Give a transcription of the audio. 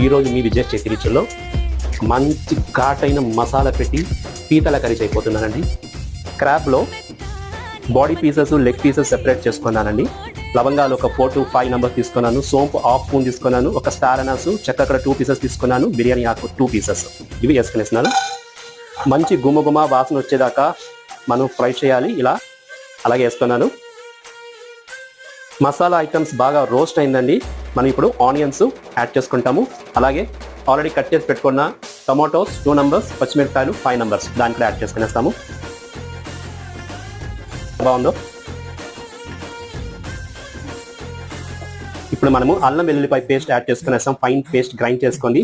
ఈరోజు మీ విజయ చేతి రుచుల్లో మంచి ఘాటైన మసాలా పెట్టి పీతల కర్రీ అయిపోతున్నానండి. క్రాబ్లో body pieces, leg pieces separate చేసుకున్నానండి. లవంగాలు ఒక 4 to 5 నెంబర్స్ తీసుకున్నాను. సోంపు 1/2 స్పూన్ తీసుకున్నాను. ఒక స్టార్ అనాసు చక్కర 2 పీసెస్ తీసుకున్నాను. బిర్యానీ ఆకు 2 పీసెస్ ఇవి వేసుకునేస్తున్నాను. మంచి గుమగుమ వాసన వచ్చేదాకా మనం ఫ్రై చేయాలి. ఇలా అలాగే వేసుకున్నాను. మసాలా ఐటమ్స్ బాగా రోస్ట్ అయిందండి. మనం ఇప్పుడు ఆనియన్స్ యాడ్ చేసుకుంటాము. అలాగే ఆల్రెడీ కట్ చేసి పెట్టుకున్న టొమాటోస్ 2 నెంబర్స్, పచ్చిమిరపకాయలు 5 నెంబర్స్ దాని కూడా యాడ్ చేసుకునేస్తాము. బాగుందో. ఇప్పుడు మనము అల్లం వెల్లుల్లిపాయ పేస్ట్ యాడ్ చేసుకునేస్తాం. ఫైన్ పేస్ట్ గ్రైండ్ చేసుకోండి.